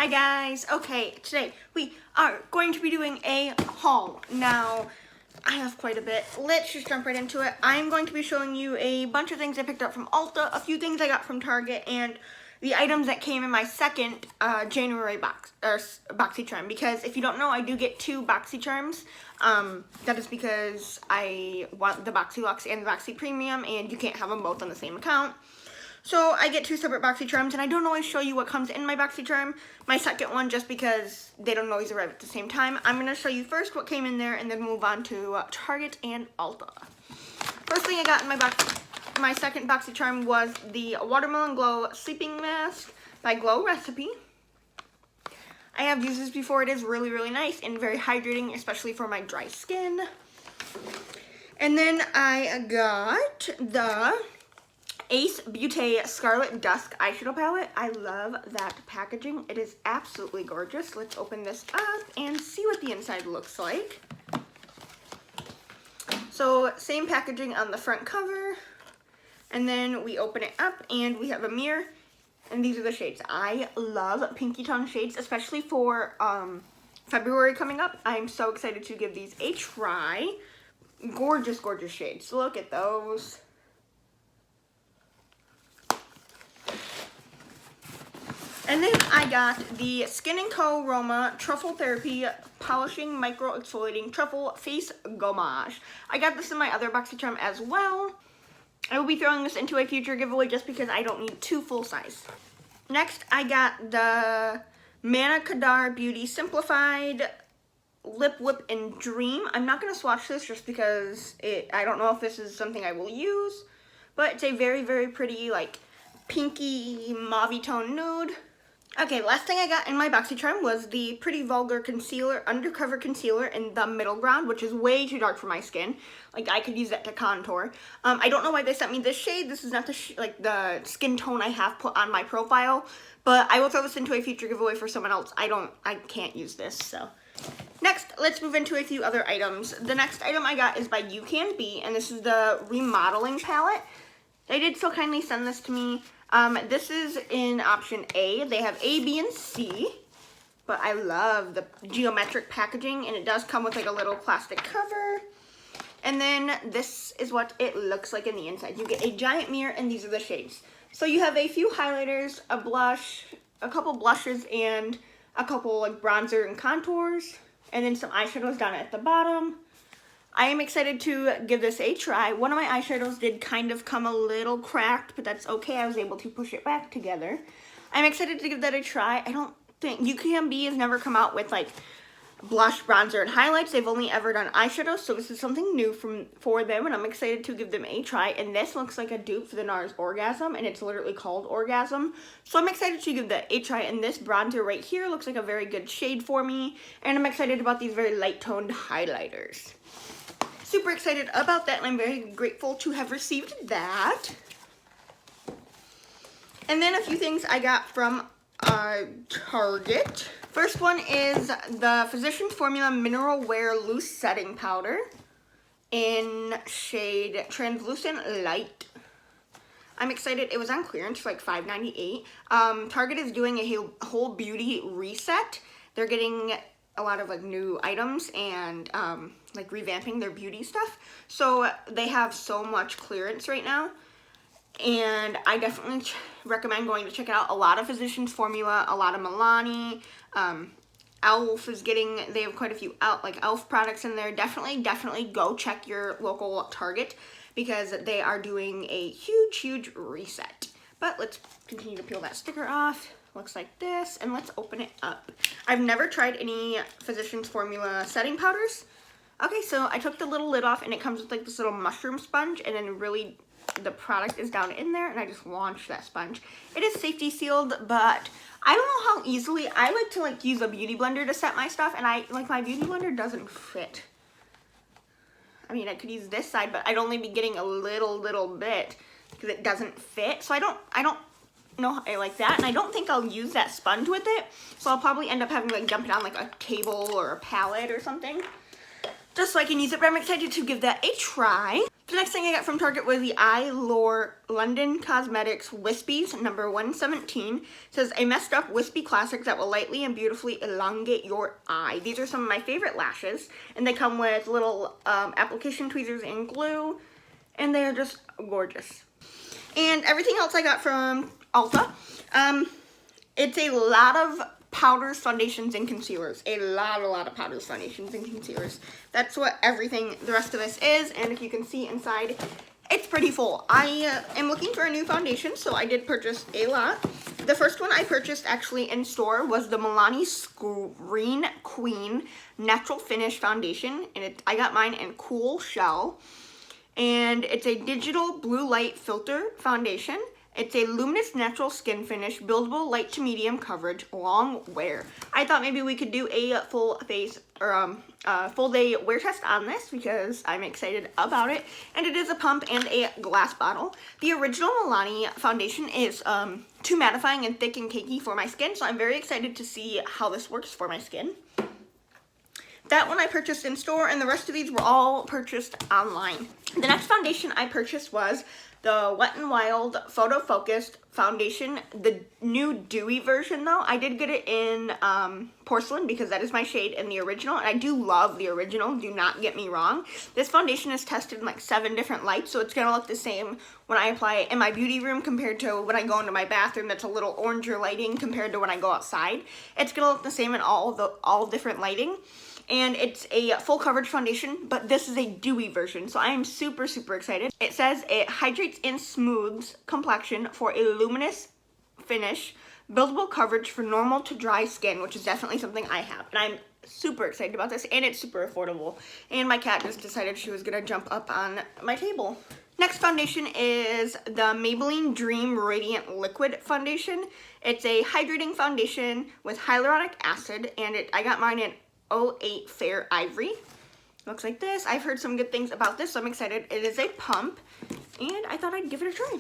Hi guys. Okay, today we are going to be doing a haul. Now, I have quite a bit. Let's just jump right into it. I'm going to be showing you a bunch of things I picked up from Ulta, a few things I got from Target, and the items that came in my second January BoxyCharm. Because if you don't know, I do get 2 BoxyCharms. That is because I want the BoxyLuxe and the Boxy Premium, and you can't have them both on the same account. So I get 2 separate BoxyCharms, and I don't always show you what comes in my BoxyCharm, my second one, just because they don't always arrive at the same time. I'm going to show you first what came in there, and then move on to Target and Ulta. First thing I got in my second BoxyCharm was the Watermelon Glow Sleeping Mask by Glow Recipe. I have used this before. It is really, really nice and very hydrating, especially for my dry skin. And then I got the Ace Beauty Scarlet Dusk Eyeshadow Palette. I love that packaging. It is absolutely gorgeous. Let's open this up and see what the inside looks like. So, same packaging on the front cover. And then we open it up and we have a mirror. And these are the shades. I love pinky tone shades, especially for February coming up. I'm so excited to give these a try. Gorgeous, gorgeous shades. Look at those. And then I got the Skin & Co. Roma Truffle Therapy Polishing Micro Exfoliating Truffle Face Gommage. I got this in my other BoxyCharm as well. I will be throwing this into a future giveaway just because I don't need 2 full size. Next, I got the Manna Kadar Beauty Simplified Lip Whip and Dream. I'm not going to swatch this just because I don't know if this is something I will use. But it's a very, very pretty, like, pinky mauve tone nude. Okay, last thing I got in my BoxyCharm was the Pretty Vulgar Concealer, Undercover Concealer in the Middle Ground, which is way too dark for my skin. Like, I could use that to contour. I don't know why they sent me this shade. This is not the skin tone I have put on my profile, but I will throw this into a future giveaway for someone else. I can't use this, so. Next, let's move into a few other items. The next item I got is by You Can Be, and this is the Remodeling Palette. They did so kindly send this to me. This is in option A. They have A, B, and C, but I love the geometric packaging, and it does come with like a little plastic cover. And then this is what it looks like in the inside. You get a giant mirror, and these are the shades. So you have a few highlighters, a blush, a couple blushes, and a couple like bronzer and contours, and then some eyeshadows down at the bottom. I am excited to give this a try. One of my eyeshadows did kind of come a little cracked, but that's okay. I was able to push it back together. I'm excited to give that a try. I don't think You Can Be has never come out with like blush, bronzer, and highlights. They've only ever done eyeshadows, so this is something new for them, and I'm excited to give them a try. And this looks like a dupe for the NARS Orgasm, and it's literally called Orgasm. So I'm excited to give that a try, and this bronzer right here looks like a very good shade for me, and I'm excited about these very light-toned highlighters. Super excited about that, and I'm very grateful to have received that. And then a few things I got from Target. First one is the Physicians Formula Mineral Wear Loose Setting Powder in shade Translucent Light. I'm excited. It was on clearance for like $5.98. Target is doing a whole beauty reset. They're getting a lot of like new items and like revamping their beauty stuff. So they have so much clearance right now, and I definitely recommend going to check it out. A lot of Physicians Formula, a lot of Milani, Elf is they have quite a few Elf products in there. Definitely go check your local Target because they are doing a huge reset. But let's continue to peel that sticker off. Looks like this, and let's open it up. I've never tried any Physicians Formula setting powders. Okay, so I took the little lid off, and it comes with like this little mushroom sponge, and then really the product is down in there, and I just launched that sponge. It is safety sealed, but I don't know how easily. I like to like use a beauty blender to set my stuff, and my beauty blender doesn't fit. I mean, I could use this side, but I'd only be getting a little bit because it doesn't fit. So I don't know I like that, and I don't think I'll use that sponge with it, so I'll probably end up having to like dump it on like a table or a palette or something just so I can use it. But I'm excited to give that a try. The next thing I got from Target was the Lore London Cosmetics Wispies number 117. It says, a messed up wispy classic that will lightly and beautifully elongate your eye. These are some of my favorite lashes, and they come with little application tweezers and glue, and they are just gorgeous. And everything else I got from Ulta, it's a lot of powders, foundations, and concealers. A lot of powders, foundations, and concealers. That's what everything, the rest of this is, and if you can see inside, it's pretty full. I am looking for a new foundation, so I did purchase a lot. The first one I purchased actually in store was the Milani Screen Queen Natural Finish Foundation, and I got mine in Cool Shell, and it's a digital blue light filter foundation. It's a luminous natural skin finish, buildable light to medium coverage, long wear. I thought maybe we could do a full face or full day wear test on this because I'm excited about it. And it is a pump and a glass bottle. The original Milani foundation is too mattifying and thick and cakey for my skin, so I'm very excited to see how this works for my skin. That one I purchased in store, and the rest of these were all purchased online. The next foundation I purchased was the Wet n Wild Photo Focused Foundation, the new dewy version though. I did get it in porcelain because that is my shade in the original, and I do love the original, do not get me wrong. This foundation is tested in like 7 different lights, so it's going to look the same when I apply it in my beauty room compared to when I go into my bathroom that's a little oranger lighting compared to when I go outside. It's going to look the same in all different lighting. And it's a full coverage foundation, but this is a dewy version, so I am super excited. It says it hydrates and smooths complexion for a luminous finish, buildable coverage for normal to dry skin, which is definitely something I have, and I'm super excited about this, and it's super affordable. And my cat just decided she was gonna jump up on my table. Next foundation is the Maybelline Dream Radiant Liquid Foundation. It's a hydrating foundation with hyaluronic acid, and I got mine in 08 Fair Ivory. Looks like this. I've heard some good things about this, so I'm excited. It is a pump, and I thought I'd give it a try.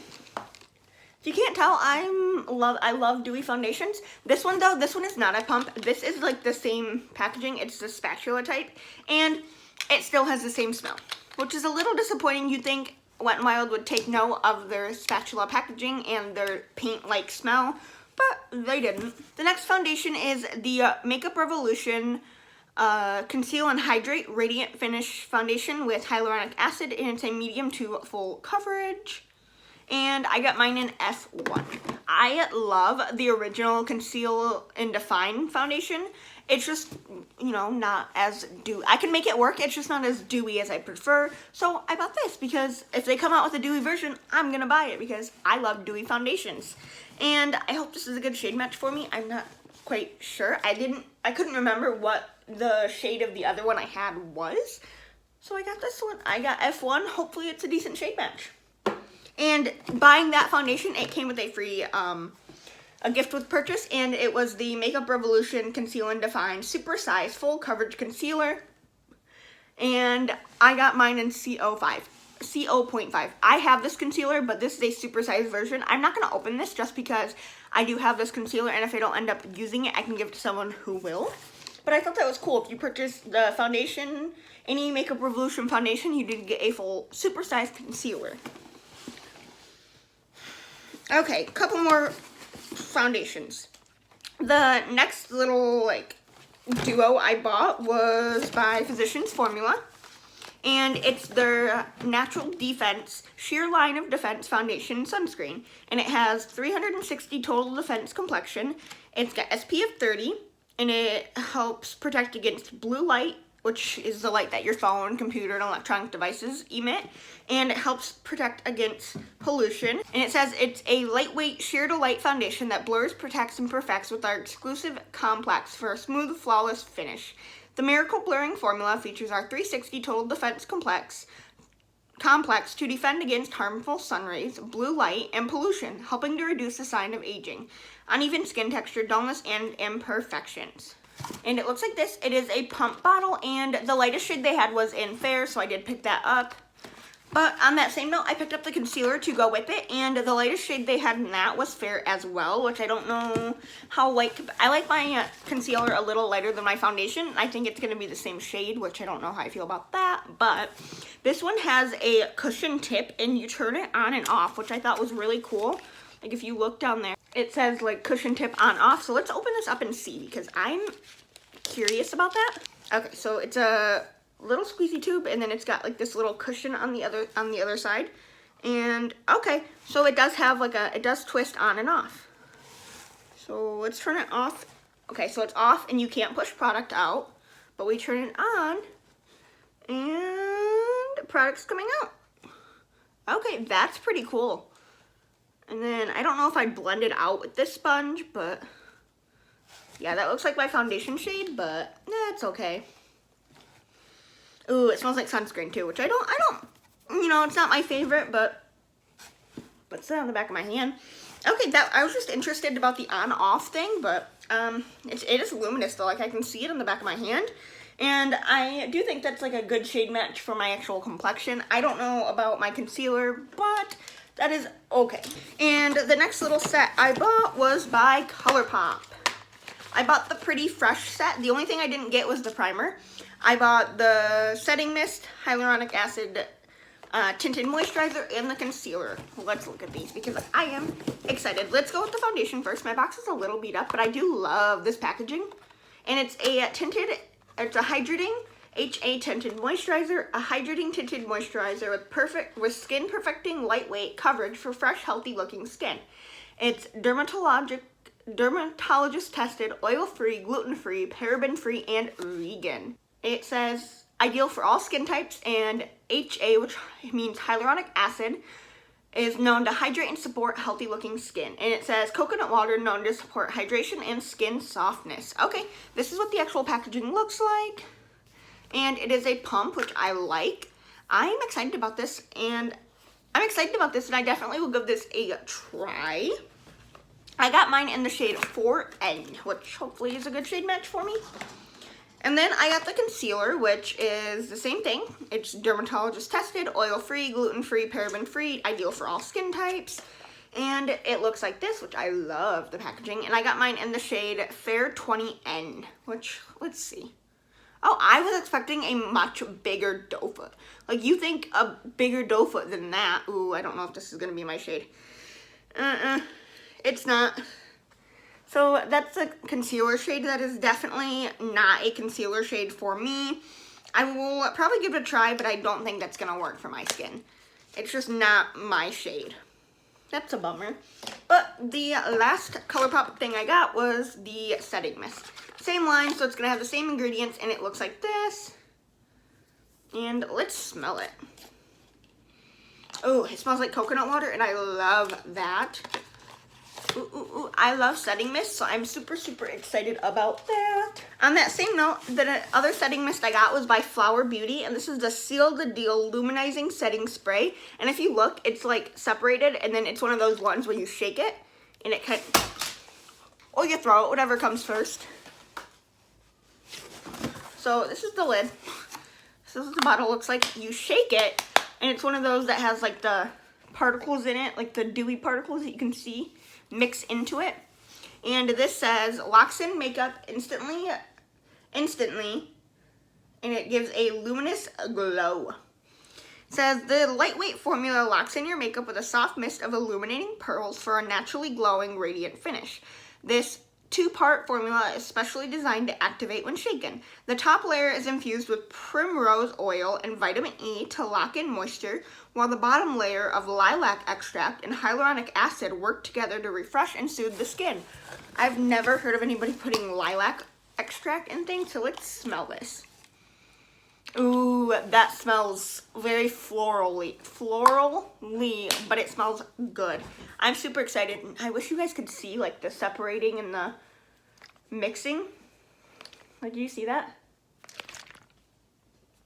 If you can't tell, I love dewy foundations. This one though, this one is not a pump. This is like the same packaging. It's the spatula type, and it still has the same smell, which is a little disappointing. You'd think Wet n Wild would take note of their spatula packaging and their paint-like smell, but they didn't. The next foundation is the Makeup Revolution Conceal and Hydrate Radiant Finish Foundation with hyaluronic acid, and it's a medium to full coverage. And I got mine in F1. I love the original Conceal and Define foundation. It's just, you know, not as dewy. I can make it work, it's just not as dewy as I prefer. So I bought this because if they come out with a dewy version, I'm gonna buy it because I love dewy foundations. And I hope this is a good shade match for me. I'm not quite sure. I couldn't remember what the shade of the other one I had was. So I got this one. I got F1. Hopefully it's a decent shade match. And buying that foundation, it came with a free a gift with purchase, and it was the Makeup Revolution Conceal and Define Super Size Full Coverage Concealer. And I got mine in CO.5. I have this concealer, but this is a super size version. I'm not going to open this just because I do have this concealer, and if I don't end up using it, I can give it to someone who will. But I thought that was cool. If you purchase the foundation, any Makeup Revolution foundation, you did get a full super size concealer. Okay, couple more foundations. The next little duo I bought was by Physicians Formula, and it's their Natural Defense Sheer Line of Defense Foundation Sunscreen, and it has 360 total defense complexion. It's got SPF 30, and it helps protect against blue light, which is the light that your phone, computer, and electronic devices emit, and it helps protect against pollution. And it says it's a lightweight sheer to light foundation that blurs, protects, and perfects with our exclusive complex for a smooth, flawless finish. The Miracle Blurring Formula features our 360 Total Defense Complex to defend against harmful sun rays, blue light, and pollution, helping to reduce the sign of aging, uneven skin texture, dullness, and imperfections. And it looks like this. It is a pump bottle, and the lightest shade they had was in Fair, so I did pick that up. But on that same note, I picked up the concealer to go with it, and the lightest shade they had in that was Fair as well, which I don't know how light. I like my concealer a little lighter than my foundation. I think it's going to be the same shade, which I don't know how I feel about that. But this one has a cushion tip, and you turn it on and off, which I thought was really cool. Like if you look down there, it says like cushion tip on off. So let's open this up and see, because I'm curious about that. Okay, so it's a little squeezy tube, and then it's got like this little cushion on the other side. And okay, so it does have like it does twist on and off. So let's turn it off. Okay, so it's off and you can't push product out, but we turn it on and product's coming out. Okay, that's pretty cool. And then I don't know if I'd blend it out with this sponge, but yeah, that looks like my foundation shade, but it's okay. Ooh, it smells like sunscreen too, which I don't, you know, it's not my favorite, but it's on the back of my hand. Okay, I was just interested about the on-off thing, but it is luminous though, like I can see it on the back of my hand. And I do think that's like a good shade match for my actual complexion. I don't know about my concealer, but that is okay. And the next little set I bought was by ColourPop. I bought the Pretty Fresh set. The only thing I didn't get was the primer. I bought the setting mist, hyaluronic acid, tinted moisturizer, and the concealer. Let's look at these because I am excited. Let's go with the foundation first. My box is a little beat up, but I do love this packaging. And it's a hydrating HA tinted moisturizer, a hydrating tinted moisturizer with skin perfecting lightweight coverage for fresh, healthy looking skin. It's dermatologist tested, oil-free, gluten-free, paraben-free, and vegan. It says ideal for all skin types, and HA, which means hyaluronic acid, is known to hydrate and support healthy looking skin. And it says coconut water known to support hydration and skin softness. Okay, this is what the actual packaging looks like. And it is a pump, which I like. I'm excited about this, and I definitely will give this a try. I got mine in the shade 4N, which hopefully is a good shade match for me. And then I got the concealer, which is the same thing. It's dermatologist tested, oil-free, gluten-free, paraben-free, ideal for all skin types. And it looks like this, which I love the packaging. And I got mine in the shade Fair 20N, which, let's see. Oh, I was expecting a much bigger doe foot. Like, you think a bigger doe foot than that. Ooh, I don't know if this is going to be my shade. It's not. So that's a concealer shade. That is definitely not a concealer shade for me. I will probably give it a try, but I don't think that's going to work for my skin. It's just not my shade. That's a bummer. But the last ColourPop thing I got was the setting mist. Same line, so it's going to have the same ingredients, and it looks like this. And let's smell it. Oh, it smells like coconut water, and I love that. Ooh, ooh, ooh. I love setting mist, so I'm super, super excited about that. On that same note, the other setting mist I got was by Flower Beauty, and this is the Seal the Deal Luminizing Setting Spray. And if you look, it's like separated, and then it's one of those ones where you shake it, and it kind of, or you throw it, whatever comes first. So this is the lid. This is what the bottle looks like. You shake it, and it's one of those that has like the particles in it, like the dewy particles that you can see mix into it. And this says locks in makeup instantly, and it gives a luminous glow. It says the lightweight formula locks in your makeup with a soft mist of illuminating pearls for a naturally glowing, radiant finish. This two-part formula is specially designed to activate when shaken. The top layer is infused with primrose oil and vitamin E to lock in moisture, while the bottom layer of lilac extract and hyaluronic acid work together to refresh and soothe the skin. I've never heard of anybody putting lilac extract in things, so let's smell this. Ooh, that smells very florally, but it smells good. I'm super excited. I wish you guys could see like the separating and the mixing. Like, do you see that?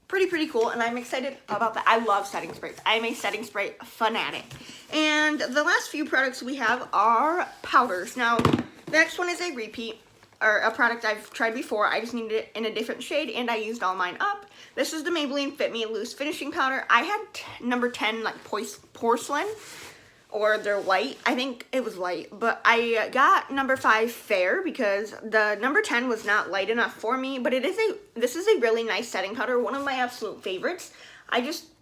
Pretty cool, and I'm excited about that. I love setting sprays. I'm a setting spray fanatic. And the last few products we have are powders. Now, the next one is a repeat. or a product I've tried before. I just needed it in a different shade, and I used all mine up. This is the Maybelline Fit Me Loose Finishing Powder. I had number 10, like porcelain, or they're light. I think it was light, but I got number 5 fair because the number 10 was not light enough for me, but this is a really nice setting powder, one of my absolute favorites.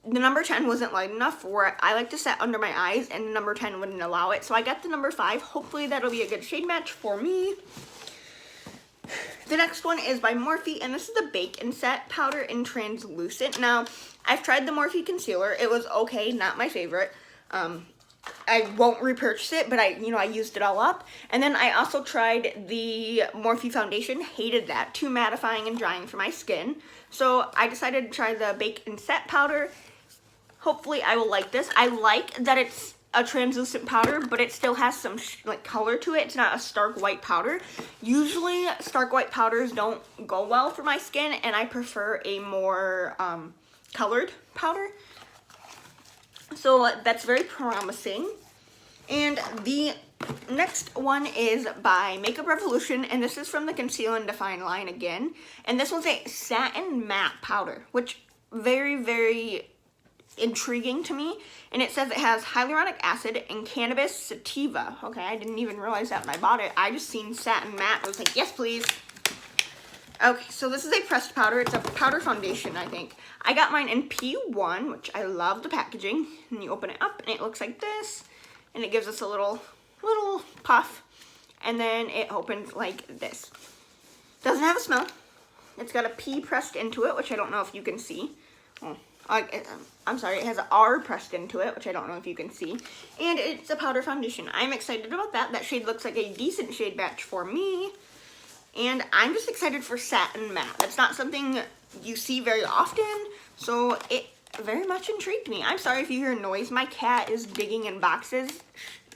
The number 10 wasn't light enough for it. I like to set under my eyes, and the number 10 wouldn't allow it, so I got the number 5. Hopefully that'll be a good shade match for me. The next one is by Morphe, and this is the Bake and Set Powder in Translucent. Now, I've tried the Morphe Concealer. It was okay, not my favorite. I won't repurchase it, but I used it all up. And then I also tried the Morphe Foundation. Hated that. Too mattifying and drying for my skin. So I decided to try the Bake and Set Powder. Hopefully I will like this. I like that it's a translucent powder, but it still has some like color to it. It's not a stark white powder. Usually stark white powders don't go well for my skin, and I prefer a more colored powder. So that's very promising. And the next one is by Makeup Revolution, and this is from the Conceal and Define line again. And this one's a satin matte powder, which very, very intriguing to me. And it says it has hyaluronic acid and cannabis sativa. Okay, I didn't even realize that when I bought it. I just seen satin matte. I was like, yes, please. Okay, so this is a pressed powder. It's a powder foundation, I think. I got mine in P1, which I love the packaging. And you open it up, and it looks like this. And it gives us a little puff. And then it opens like this. Doesn't have a smell. It's got a P pressed into it, which I don't know if you can see. Oh, I'm sorry, it has an R pressed into it, which I don't know if you can see. And it's a powder foundation. I'm excited about that. That shade looks like a decent shade match for me. And I'm just excited for satin matte. That's not something you see very often, so it very much intrigued me. I'm sorry if you hear noise. My cat is digging in boxes.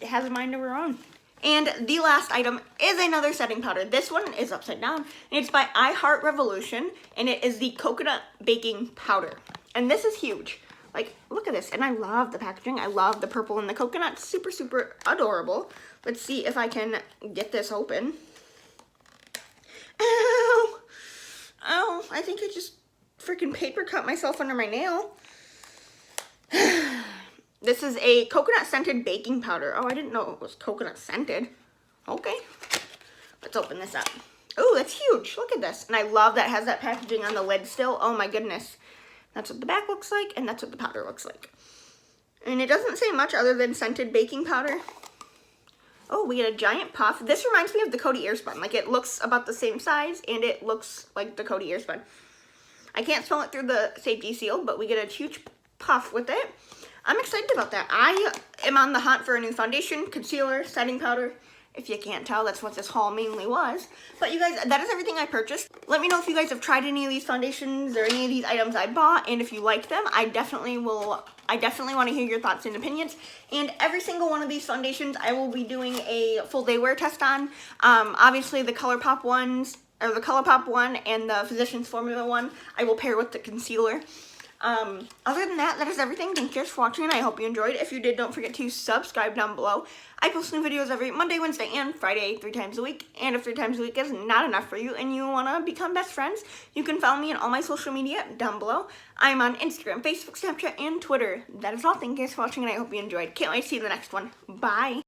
It has a mind of her own. And the last item is another setting powder. This one is upside down, and it's by I Heart Revolution, and it is the Coconut Baking Powder. And this is huge. Like, look at this. And I love the packaging. I love the purple and the coconut. Super, super adorable. Let's see if I can get this open. Ow! Ow, I think I just freaking paper cut myself under my nail. This is a coconut scented baking powder. Oh, I didn't know it was coconut scented. Okay. Let's open this up. Oh, that's huge. Look at this. And I love that it has that packaging on the lid still. Oh my goodness. That's what the back looks like, and that's what the powder looks like. And it doesn't say much other than scented baking powder. Oh, we get a giant puff. This reminds me of the Coty Airspun. Like, it looks about the same size, and it looks like the Coty Airspun. I can't smell it through the safety seal, but we get a huge puff with it. I'm excited about that. I am on the hunt for a new foundation, concealer, setting powder. If you can't tell, that's what this haul mainly was. But you guys, that is everything I purchased. Let me know if you guys have tried any of these foundations or any of these items I bought, and if you like them. I definitely want to hear your thoughts and opinions. And every single one of these foundations, I will be doing a full day wear test on. Obviously, the ColourPop ones, or the ColourPop one and the Physicians Formula one, I will pair with the concealer. Other than that, that is everything. Thank you guys for watching, and I hope you enjoyed. If you did, don't forget to subscribe down below. I post new videos every Monday, Wednesday, and Friday, 3 times a week. And if 3 times a week is not enough for you and you want to become best friends, you can follow me on all my social media down below. I'm on Instagram, Facebook, Snapchat, and Twitter. That is all. Thank you guys for watching, and I hope you enjoyed. Can't wait to see you in the next one. Bye!